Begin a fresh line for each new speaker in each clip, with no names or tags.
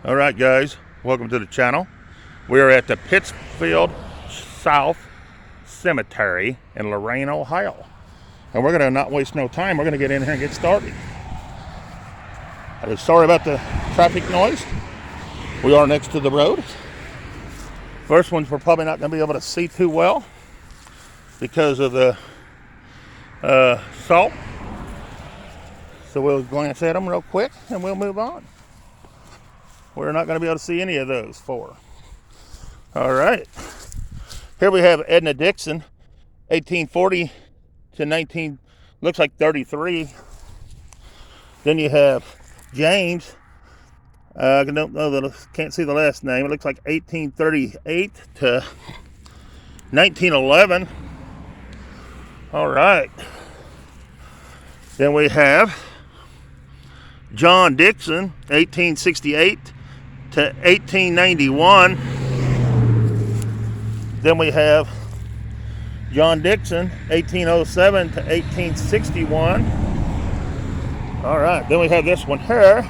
All right, guys, welcome to the channel. We are at the Pittsfield South Cemetery in Lorain, Ohio. And we're going to not waste no time. We're going to get in here and get started. Sorry about the traffic noise. We are next to the road. First ones we're probably not going to be able to see too well because of the salt. So we'll glance at them real quick and we'll move on. We're not going to be able to see any of those four. All right. Here we have Edna Dixon, 1840 to 19, looks like 33. Then you have James. I don't know can't see the last name. It looks like 1838 to 1911. All right. Then we have John Dixon, 1868 to 1891. Then we have John Dixon, 1807 to 1861. All right, then we have this one here.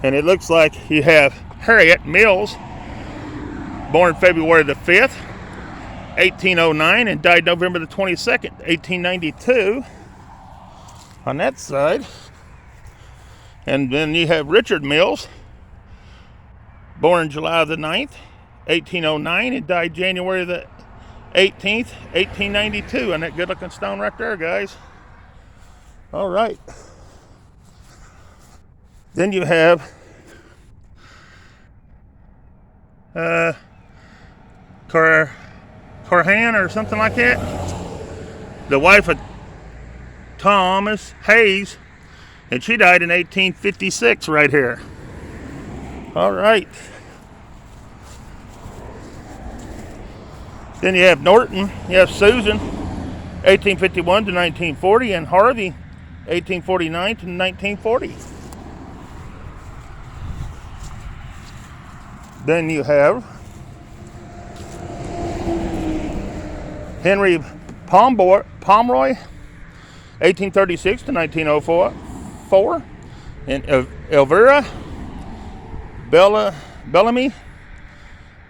And it looks like you have Harriet Mills, born February the 5th, 1809, and died November the 22nd, 1892. On that side. And then you have Richard Mills, born July the 9th, 1809, and died January the 18th, 1892. And that good looking stone right there, guys. All right. Then you have Corhan or something like that. The wife of Thomas Hayes, and she died in 1856 right here. All right. Then you have Norton, you have Susan, 1851 to 1940, and Harvey, 1849 to 1940. Then you have Henry Pomeroy, 1836 to 1904, and Elvira Bellamy,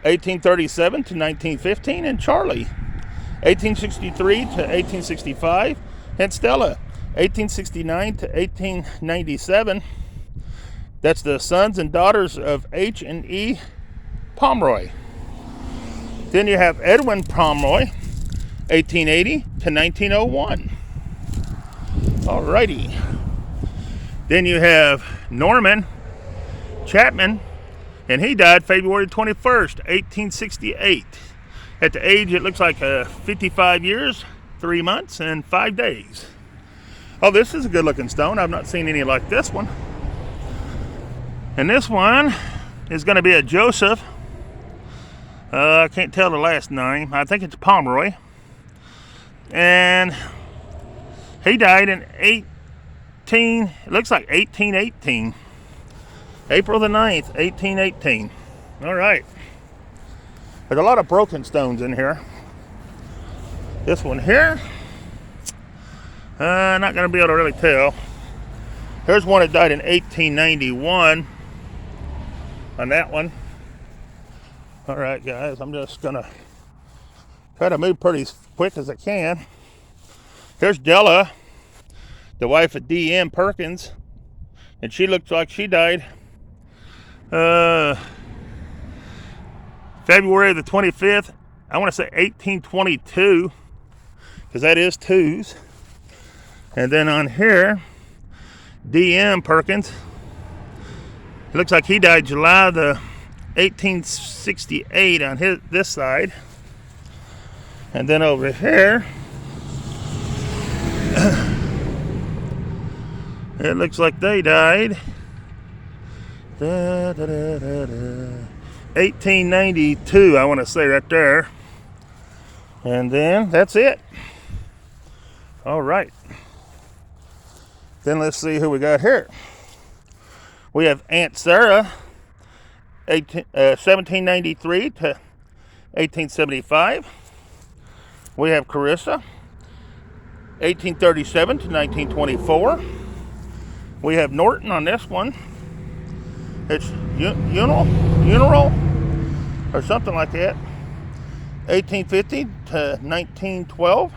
1837 to 1915, and Charlie, 1863 to 1865, and Stella, 1869 to 1897. That's the sons and daughters of H and E Pomeroy. Then you have Edwin Pomeroy, 1880 to 1901. Alrighty. Then you have Norman Chapman, and he died February 21st, 1868. At the age, it looks like 55 years, 3 months, and 5 days. Oh, this is a good looking stone. I've not seen any like this one. And this one is going to be a Joseph. I can't tell the last name. I think it's Pomeroy. And he died in it looks like 1818. April the 9th, 1818. All right. There's a lot of broken stones in here. This one here, not going to be able to really tell. Here's one that died in 1891 on that one. All right, guys, I'm just going to try to move pretty quick as I can. Here's Della, the wife of D.M. Perkins, and she looks like she died February the 25th. I want to say 1822, because that is twos. And then on here, D.M. Perkins, it looks like he died July the 1868 on this side. And then over here, it looks like they died 1892, I want to say right there. And then that's it. All right. Then let's see who we got here. We have Aunt Sarah, 1793 to 1875. We have Carissa, 1837 to 1924. We have Norton on this one, It's Uneral or something like that. 1850 to 1912.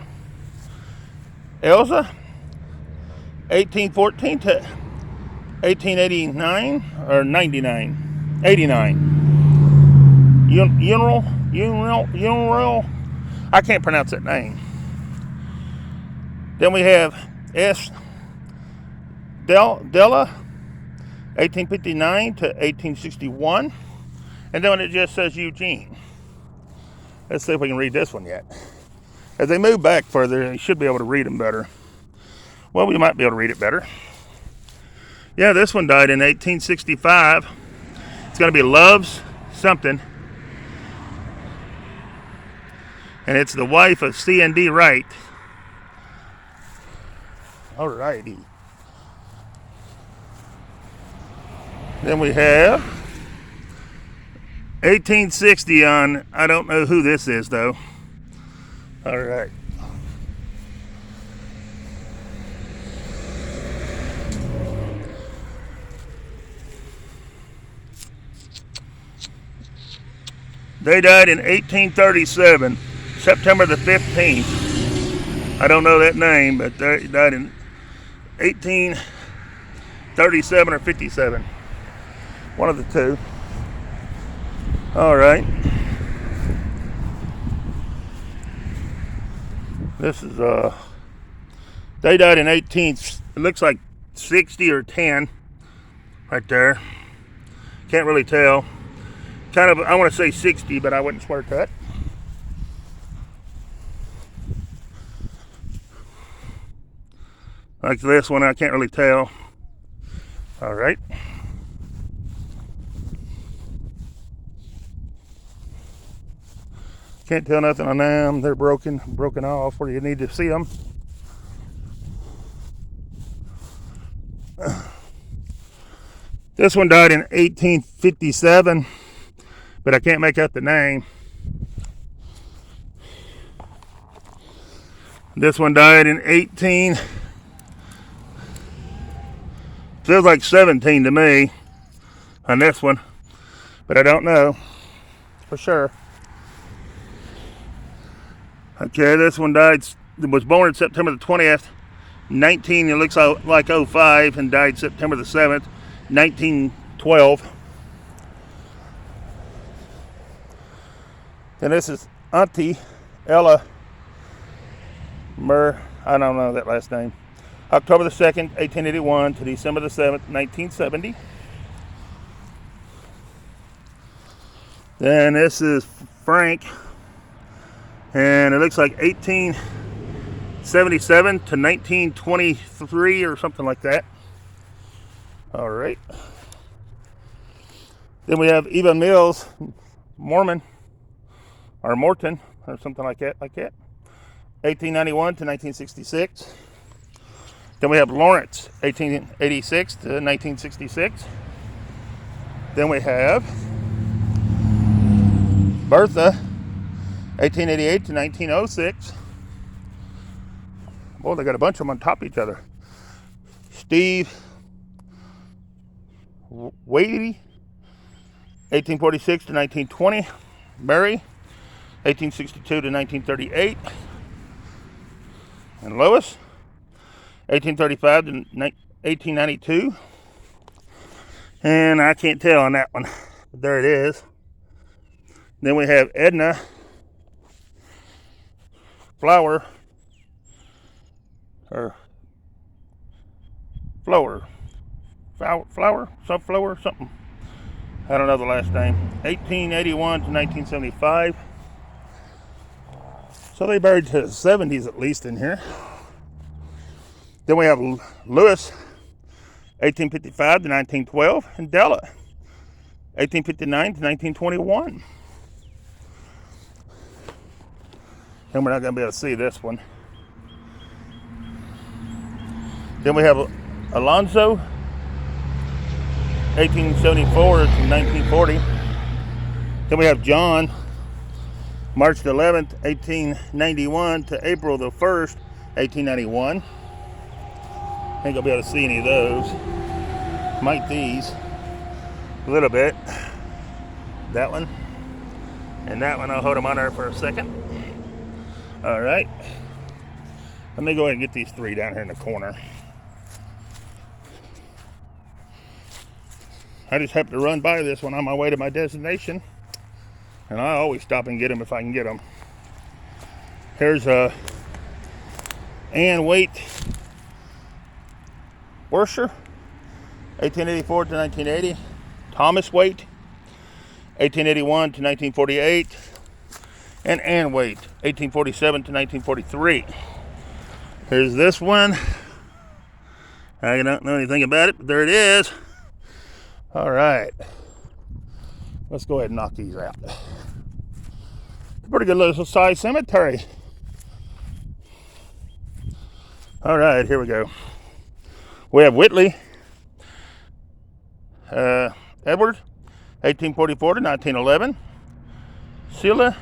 Elsa, 1814 to 1889 or 99, 89. Uneral. I can't pronounce that name. Then we have S. Della, 1859 to 1861. And then it just says Eugene. Let's see if we can read this one yet. As they move back further, you should be able to read them better. Well, we might be able to read it better. Yeah, this one died in 1865. It's going to be Love's something. And it's the wife of C&D Wright. Alrighty. Then we have 1860 on, I don't know who this is though. Alright. They died in 1837, September the 15th. I don't know that name, but they died in 1837 or 57. One of the two. All right. This is they died in it looks like 60 or 10 right there. Can't really tell. Kind of, I want to say 60, but I wouldn't swear to it. Like this one, I can't really tell. All right. Can't tell nothing on them. They're broken off where you need to see them. This one died in 1857, but I can't make out the name. This one died in 18. Feels like 17 to me on this one, but I don't know for sure. Okay, this one was born September the 20th, 19, it looks like 05, and died September the 7th, 1912. And this is Auntie Ella I don't know that last name. October the 2nd, 1881 to December the 7th, 1970. Then this is Frank. And it looks like 1877 to 1923 or something like that. All right. Then we have Eva Mills, Morton, or something like that. 1891 to 1966. Then we have Lawrence, 1886 to 1966. Then we have Bertha, 1888 to 1906. Boy, they got a bunch of them on top of each other. Steve Wadey, 1846 to 1920. Mary, 1862 to 1938. And Lois, 1835 to 1892. And I can't tell on that one, but there it is. Then we have Edna Sunflower, something. I don't know the last name. 1881 to 1975. So they buried to the 70s at least in here. Then we have Lewis, 1855 to 1912, and Della, 1859 to 1921. And we're not going to be able to see this one. Then we have Alonzo, 1874 to 1940. Then we have John, March the 11th, 1891 to April the 1st, 1891. Ain't gonna be able to see any of those. Might these. a little bit. That one and that one, I'll hold them on there for a second. All right. Let me go ahead and get these three down here in the corner. I just happened to run by this one on my way to my destination, and I always stop and get them if I can get them. Here's Ann Waite Worcester, 1884 to 1980. Thomas Waite, 1881 to 1948. And Ann Waite, 1847 to 1943. Here's this one. I don't know anything about it, but there it is. All right. Let's go ahead and knock these out. Pretty good little size cemetery. All right, here we go. We have Whitley Edward, 1844 to 1911. Celia,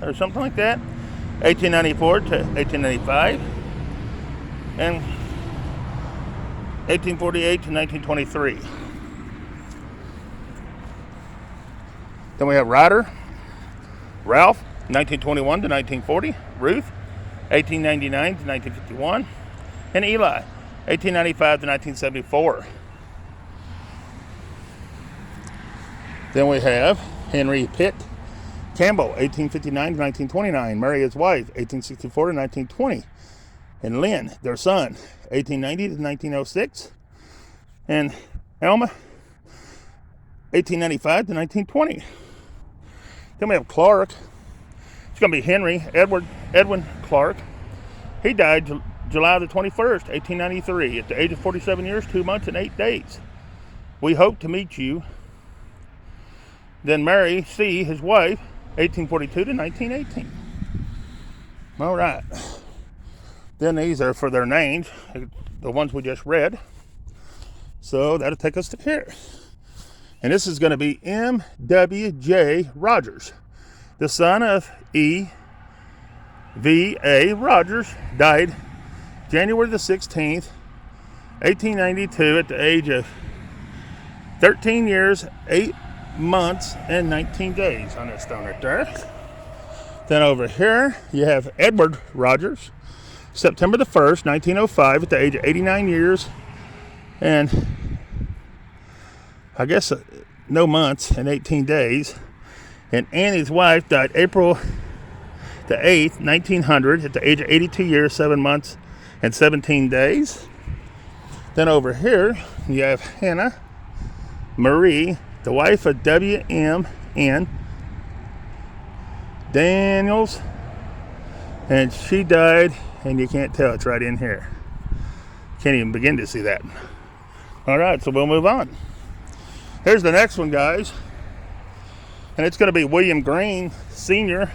or something like that, 1894 to 1895. And 1848 to 1923. Then we have Ryder Ralph, 1921 to 1940. Ruth, 1899 to 1951. And Eli, 1895 to 1974. Then we have Henry Pitt Campbell, 1859 to 1929. Mary, his wife, 1864 to 1920. And Lynn, their son, 1890 to 1906. And Elma, 1895 to 1920. Then we have Clark. It's going to be Henry Edwin Clark. He died July the 21st, 1893, at the age of 47 years, 2 months, and 8 days. We hope to meet you. Then Mary C., his wife, 1842 to 1918. All right. Then these are for their names, the ones we just read. So that'll take us to here. And this is going to be M.W.J. Rogers, the son of E.V.A. Rogers, died January the 16th, 1892, at the age of 13 years, 8 months, and 19 days on that stone right there. Then over here, you have Edward Rogers, September the 1st, 1905, at the age of 89 years, and I guess no months and 18 days. And Annie's wife died April the 8th, 1900, at the age of 82 years, 7 months, and 17 days. Then over here, you have Hannah Marie, the wife of W.M.N. Daniels, and she died, and you can't tell, it's right in here. Can't even begin to see that. All right, so we'll move on. Here's the next one, guys. And it's going to be William Green, Sr.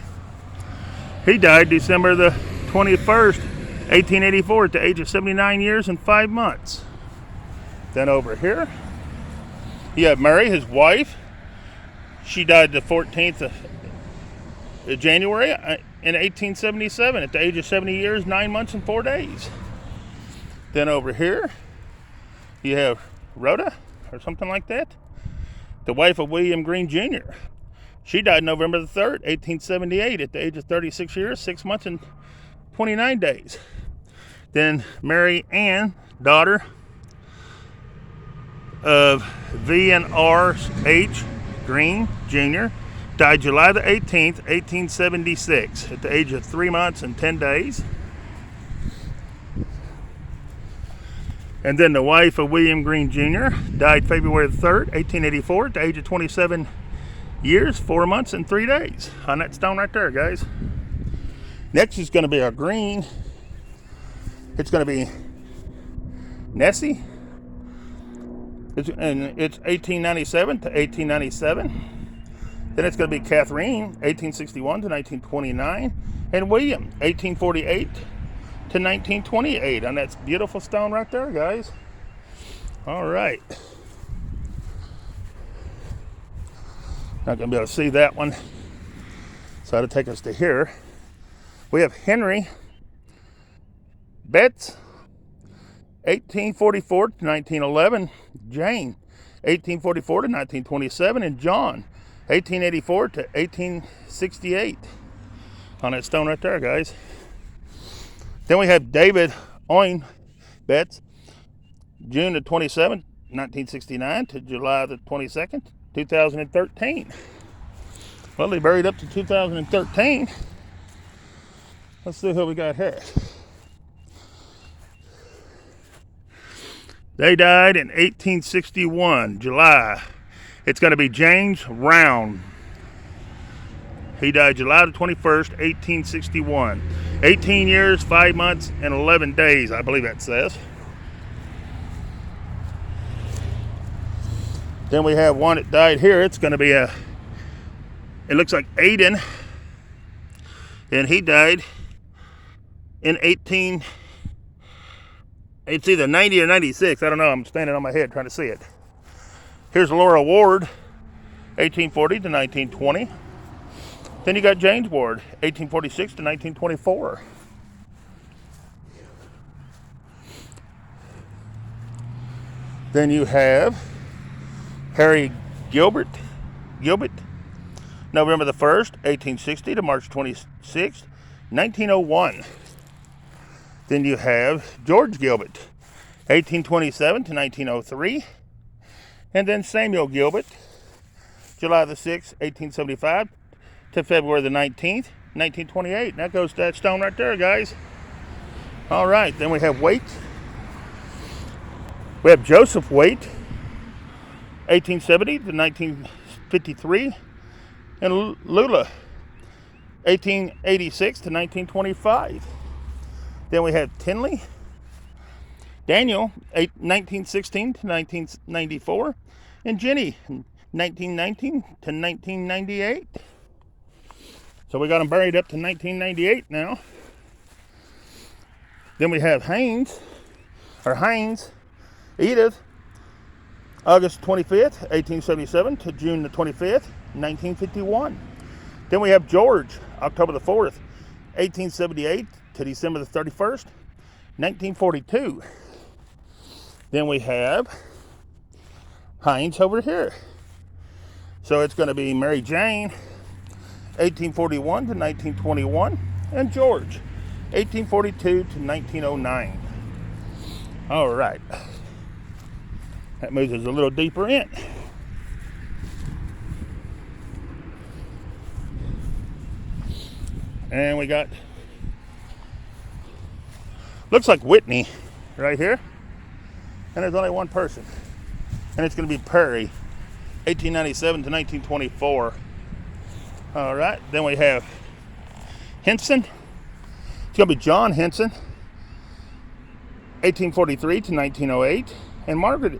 He died December the 21st, 1884, at the age of 79 years and 5 months. Then over here, you have Mary, his wife. She died the 14th of January in 1877, at the age of 70 years, 9 months, and 4 days. Then over here, you have Rhoda, or something like that, the wife of William Green Jr. She died November the 3rd, 1878, at the age of 36 years, 6 months, and 29 days. Then Mary Ann, daughter of V and R H Green Jr., died July the 18th, 1876, at the age of 3 months and 10 days. And then the wife of William Green Jr. died February the 3rd, 1884, at the age of 27 years, 4 months, and 3 days. On that stone right there, guys. Next is going to be our green. It's going to be Nessie. It's 1897 to 1897. Then it's going to be Catherine, 1861 to 1929. And William, 1848 to 1928, on that beautiful stone right there, guys. All right. Not going to be able to see that one. So that'll take us to here. We have Henry Betts, 1844 to 1911, Jane, 1844 to 1927, and John, 1884 to 1868. On that stone right there, guys. Then we have David Owen Betts, June the 27th, 1969 to July the 22nd, 2013. Well, they buried up to 2013. Let's see who we got here. They died in 1861, July. It's going to be James Round. He died July the 21st, 1861. 18 years, 5 months, and 11 days, I believe that says. Then we have one that died here. It's going to be it looks like Aiden. And he died in it's either 90 or 96. I don't know. I'm standing on my head trying to see it. Here's Laura Ward, 1840 to 1920. Then you got James Ward, 1846 to 1924. Then you have Harry Gilbert, November the 1st, 1860 to March 26th, 1901. Then you have George Gilbert, 1827 to 1903. And then Samuel Gilbert, July the 6th, 1875 to February the 19th, 1928. And that goes to that stone right there, guys. All right, then we have Waite. We have Joseph Waite, 1870 to 1953. And Lula, 1886 to 1925. Then we have Tinley, Daniel, 1916 to 1994. And Jenny, 1919 to 1998. So we got them buried up to 1998 now. Then we have Hines, Edith, August 25th, 1877 to June the 25th, 1951. Then we have George, October the 4th, 1878 to December the 31st, 1942. Then we have Hines over here. So it's going to be Mary Jane, 1841 to 1921, and George, 1842 to 1909. All right. That moves us a little deeper in. And we got, looks like Whitney right here. And there's only one person. And it's going to be Perry, 1897 to 1924. All right. Then we have Henson. It's going to be John Henson, 1843 to 1908. And Margaret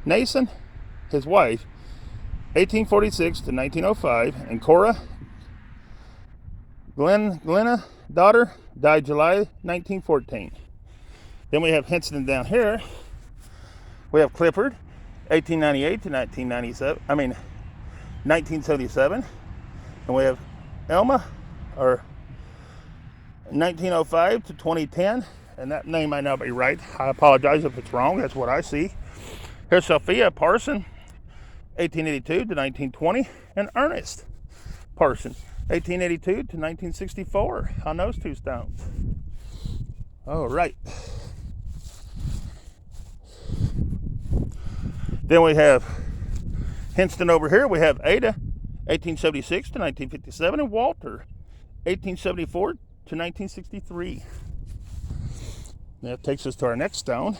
Nason, his wife, 1846 to 1905. And Cora Glenna, daughter, died July 1914. Then we have Henson down here. We have Clifford, 1898 to 1977. And we have Elma, or 1905 to 2010. And that name might not be right. I apologize if it's wrong. That's what I see. Here's Sophia Parson, 1882 to 1920. And Ernest Parson, 1882 to 1964 on those two stones. All right. Then we have Henston over here. We have Ada, 1876 to 1957, and Walter, 1874 to 1963. That takes us to our next stone,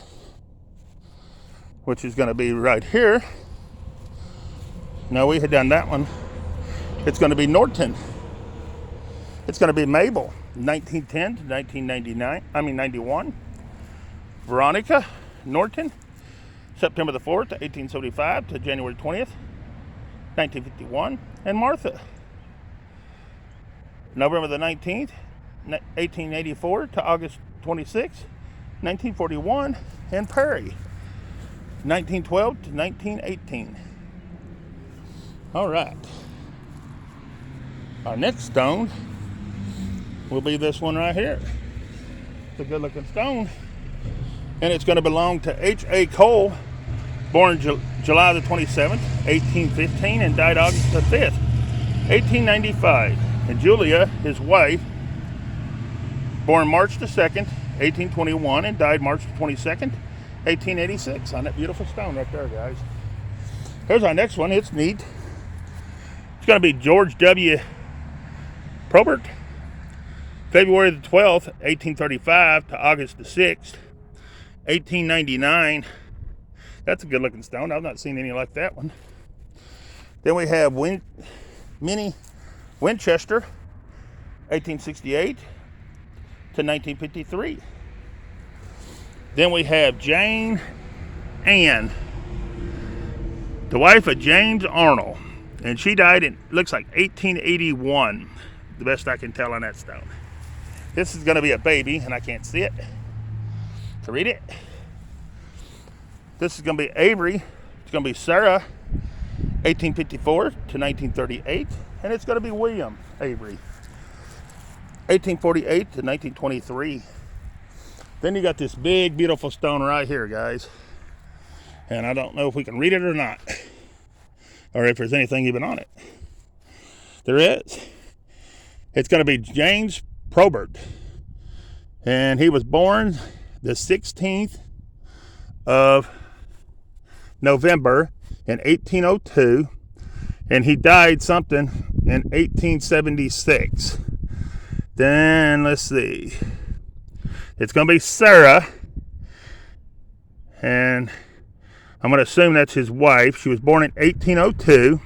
which is going to be right here. No, we had done that one. It's going to be Norton. It's going to be Mabel, 1910 to 91. Veronica Norton, September the 4th, 1875 to January 20th, 1951. And Martha, November the 19th, 1884 to August 26th, 1941. And Perry, 1912 to 1918. All right. Our next stone will be this one right here. It's a good looking stone. And it's going to belong to H.A. Cole, born July the 27th, 1815, and died August the 5th, 1895. And Julia, his wife, born March the 2nd, 1821, and died March the 22nd, 1886. On that beautiful stone right there, guys. Here's our next one. It's neat. It's going to be George W. Probert, February the 12th, 1835 to August the 6th, 1899. That's a good looking stone. I've not seen any like that one. Then we have Minnie Winchester, 1868 to 1953. Then we have Jane Ann, the wife of James Arnold, and she died in, looks like 1881, the best I can tell on that stone. This is going to be a baby, and I can't see it to read it. This is going to be Avery. It's going to be Sarah, 1854 to 1938, and it's going to be William Avery, 1848 to 1923. Then you got this big, beautiful stone right here, guys. And I don't know if we can read it or not, or if there's anything even on it. There is. It's going to be James Probert, and he was born the 16th of November in 1802, and he died something in 1876. Then let's see, it's going to be Sarah, and I'm going to assume that's his wife. She was born in 1802,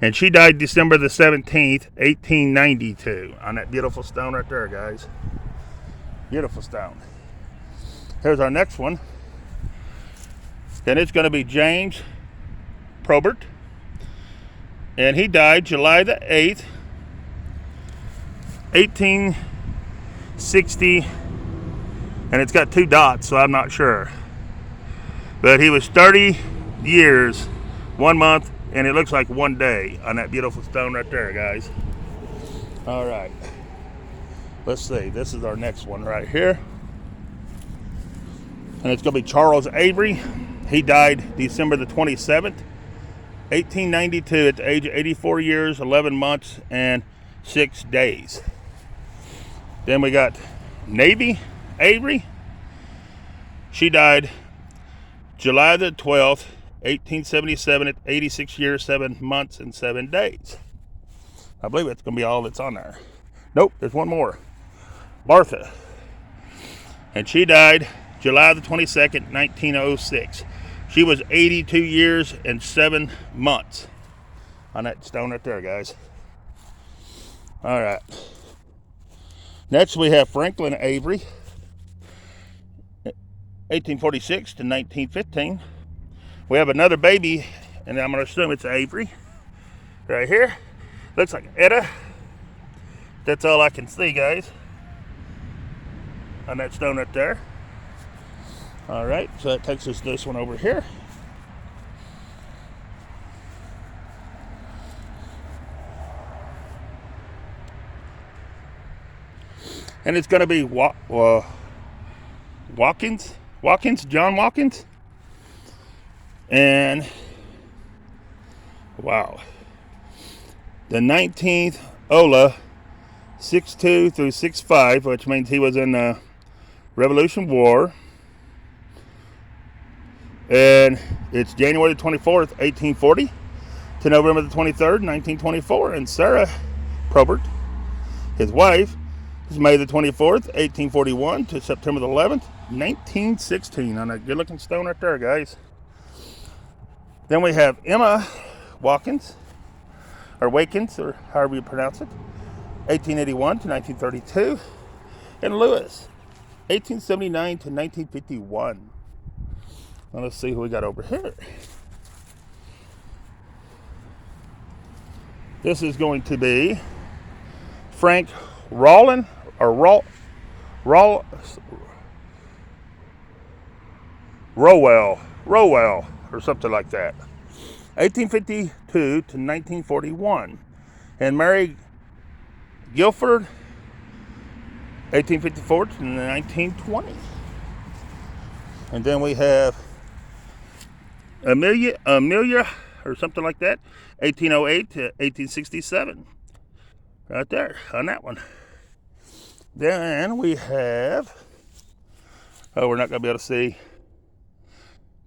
and she died December the 17th, 1892, on that beautiful stone right there, guys. Beautiful stone. Here's our next one. And it's going to be James Probert, and he died July the 8th, 1860, and it's got 2 dots, so I'm not sure. But he was 30 years, 1 month, and it looks like 1 day on that beautiful stone right there, guys. All right. Let's see. This is our next one right here. And it's going to be Charles Avery. He died December the 27th, 1892 at the age of 84 years, 11 months, and 6 days. Then we got Navy Avery. She died July the 12th, 1877 at 86 years, 7 months, and 7 days. I believe that's going to be all that's on there. Nope, there's one more. Martha. And she died July the 22nd, 1906. She was 82 years and 7 months on that stone right there, guys. All right. Next, we have Franklin Avery, 1846 to 1915. We have another baby, and I'm going to assume it's Avery right here. Looks like Etta. That's all I can see, guys, on that stone right there. All right, so that takes us to this one over here. And it's going to be Watkins, John Watkins. And, wow, the 19th Ola, 6'2" through 6'5", which means he was in the Revolution War. And it's January the 24th, 1840 to November the 23rd, 1924. And Sarah Probert, his wife, is May the 24th, 1841 to September the 11th, 1916. On a good looking stone right there, guys. Then we have Emma Watkins, or Wakins, or however you pronounce it, 1881 to 1932. And Lewis, 1879 to 1951. Now let's see who we got over here. This is going to be Frank Rowell, or Rowell, or something like that. 1852 to 1941. And Mary Guilford, 1854 to 1920. And then we have Amelia, or something like that, 1808 to 1867. Right there on that one. Then we have, oh, we're not going to be able to see.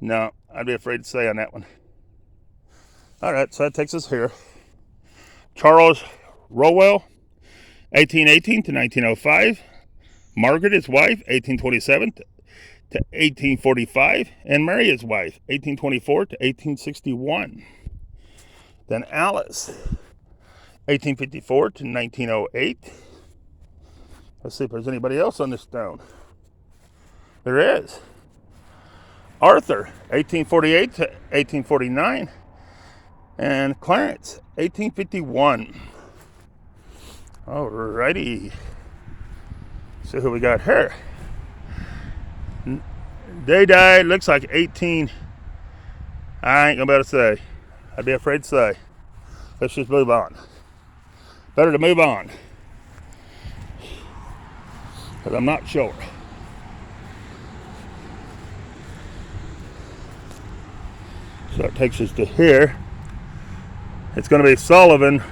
No, I'd be afraid to say on that one. All right, so that takes us here. Charles Rowell, 1818 to 1905. Margaret, his wife, 1827 to 1845. And Mary, his wife, 1824 to 1861. Then Alice, 1854 to 1908. Let's see if there's anybody else on this stone. There is. Arthur, 1848 to 1849. And Clarence, 1851. Alrighty. So who we got here? They died, looks like 18. I ain't gonna be able to say. I'd be afraid to say. Let's just move on. Better to move on. Because I'm not sure. So it takes us to here. It's going to be Sullivan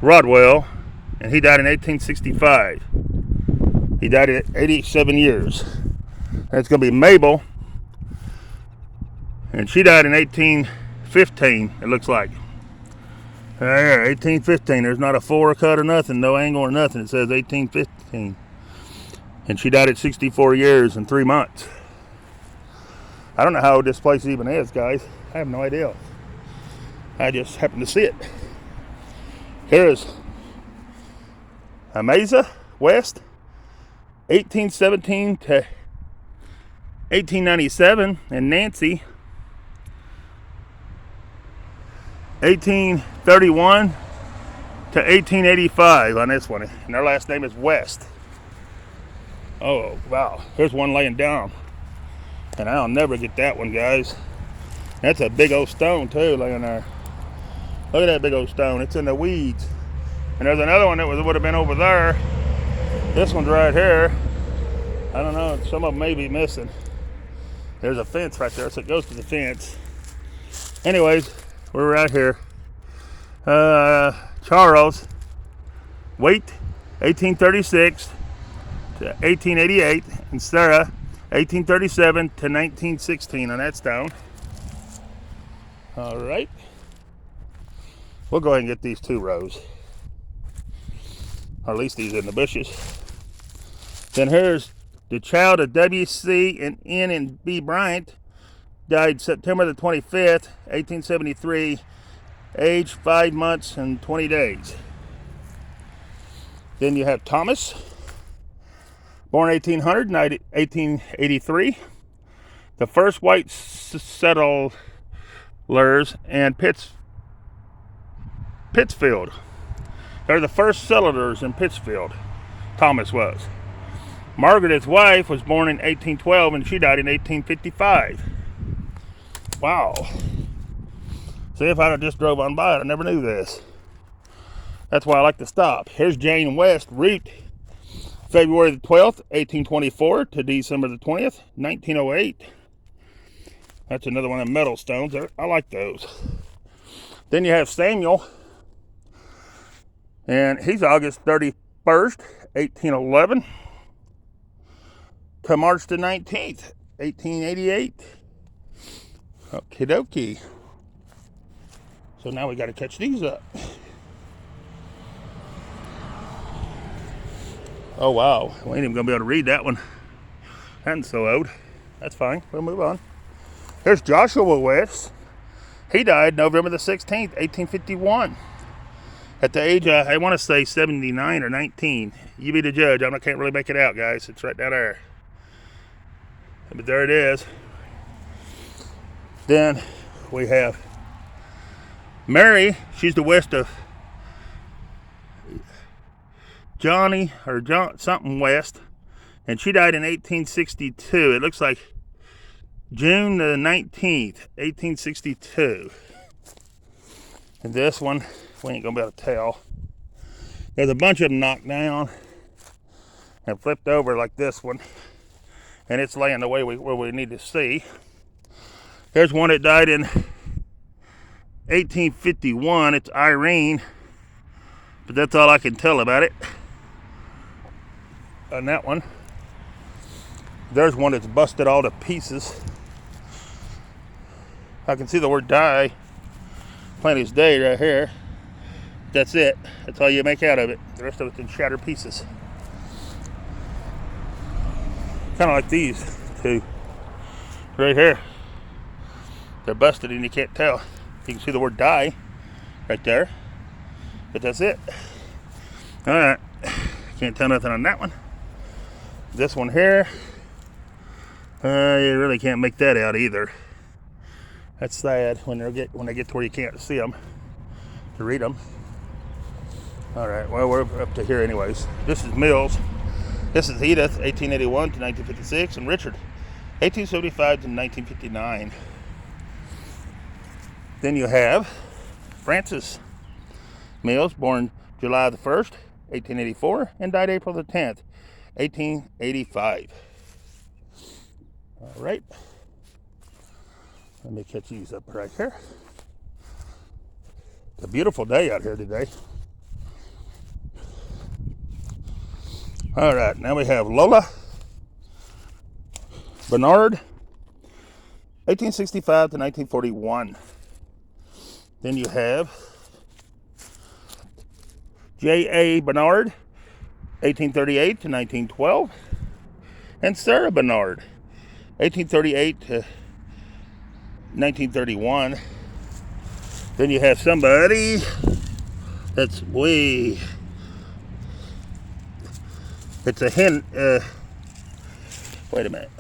Rodwell, and he died in 1865. He died at 87 years. And it's going to be Mabel, and she died in 1815, it looks like. There, 1815. There's not a four cut or nothing, no angle or nothing. It says 1815. And she died at 64 years and 3 months. I don't know how old this place even is, guys. I have no idea. I just happened to see it. Here is Amasa West, 1817 to 1897, and Nancy, 1831 to 1885 on this one. And their last name is West. Oh, wow. Here's one laying down. And I'll never get that one, guys. That's a big old stone, too, laying there. Look at that big old stone. It's in the weeds. And there's another one that would have been over there. This one's right here. I don't know. Some of them may be missing. There's a fence right there, so it goes to the fence. Anyways, we're right here. Charles Waite, 1836 to 1888. And Sarah, 1837 to 1916 on that stone. All right. We'll go ahead and get these 2 rows. Or at least these in the bushes. Then here's the child of W.C. and N. and B. Bryant. Died September the 25th, 1873. Age 5 months and 20 days. Then you have Thomas. Born 1800, died 1883. The first white settlers in Pittsfield. They're the first settlers in Pittsfield. Thomas was. Margaret, his wife, was born in 1812 and she died in 1855. Wow. See, if I'd have just drove on by it, I never knew this. That's why I like to stop. Here's Jane West Root. February the 12th, 1824 to December the 20th, 1908. That's another one of the metal stones. I like those. Then you have Samuel. And he's August 31st, 1811 to March the 19th, 1888. Okie dokie. So now we got to catch these up. Oh, wow. We ain't even going to be able to read that one. That's so old. That's fine. We'll move on. Here's Joshua West. He died November the 16th, 1851. At the age of, I want to say 79 or 19. You be the judge. I can't really make it out, guys. It's right down there. But there it is. Then we have Mary. She's the west of Johnny, or John something West. And she died in 1862. It looks like June the 19th, 1862. And this one, we ain't gonna be able to tell. There's a bunch of them knocked down and flipped over like this one. and it's laying the way where we need to see. There's one that died in 1851. It's Irene, but that's all I can tell about it. On that one, there's one that's busted all to pieces. I can see the word die plain as day right here. That's it. That's all you make out of it. The rest of it's in shattered pieces. Kind of like these two right here. They're busted and you can't tell. You can see the word die right there, but that's it. All right, can't tell nothing on that one. This one here, you really can't make that out either. That's sad when they get to where you can't see them to read them. All right, well, we're up to here anyways. This is Mills. This is Edith, 1881 to 1956, and Richard, 1875 to 1959. Then you have Francis Mills, born July the 1st, 1884, and died April the 10th, 1885. All right. Let me catch these up right here. It's a beautiful day out here today. All right, now we have Lola Bernard, 1865 to 1941. Then you have J.A. Bernard, 1838 to 1912. And Sarah Bernard, 1838 to 1931. Then you have somebody that's way... It's a hen, wait a minute.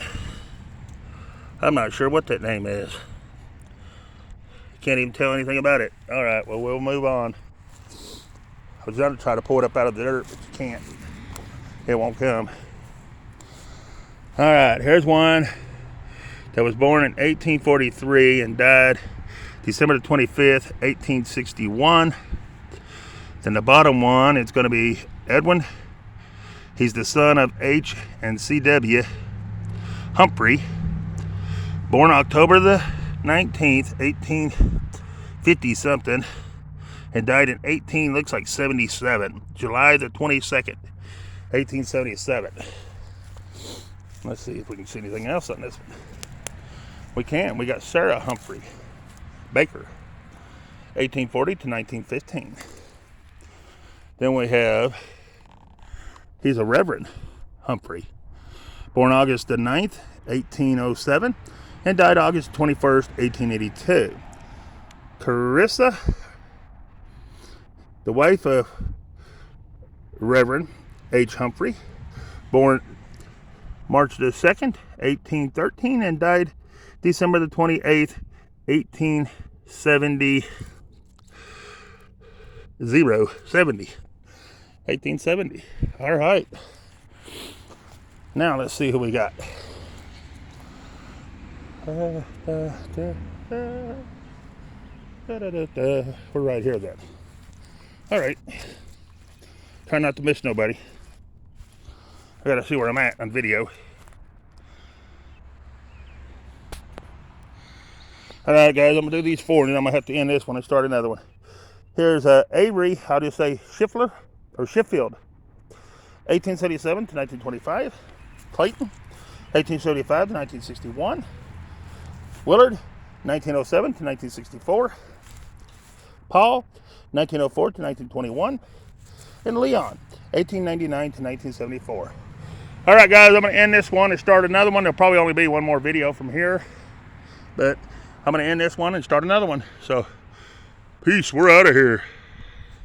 I'm not sure what that name is. Can't even tell anything about it. All right, well, we'll move on. I was going to try to pull it up out of the dirt, but you can't. It won't come. All right, here's one that was born in 1843 and died December the 25th, 1861. Then the bottom one, it's going to be Edwin. He's the son of H and C.W. Humphrey, born October the 19th, 1850 something, and died in looks like 77, July the 22nd, 1877. Let's see if we can see anything else on this one. We can. We got Sarah Humphrey Baker, 1840 to 1915. Then we have, he's a Reverend Humphrey, born August the 9th, 1807, and died August 21st, 1882. Carissa, the wife of Reverend H. Humphrey, born March the 2nd, 1813, and died December the 28th, 1870. 1870. All right. Now let's see who we got. We're right here then. All right. Try not to miss nobody. I gotta see where I'm at on video. All right, guys, I'm gonna do these four, and then I'm gonna have to end this one and start another one. Here's Avery, how do you say, Schiffler or Sheffield, 1877 to 1925. Clayton, 1875 to 1961. Willard, 1907 to 1964. Paul, 1904 to 1921. And Leon, 1899 to 1974. All right, guys, I'm going to end this one and start another one. There'll probably only be one more video from here, but I'm going to end this one and start another one. So, peace. We're out of here.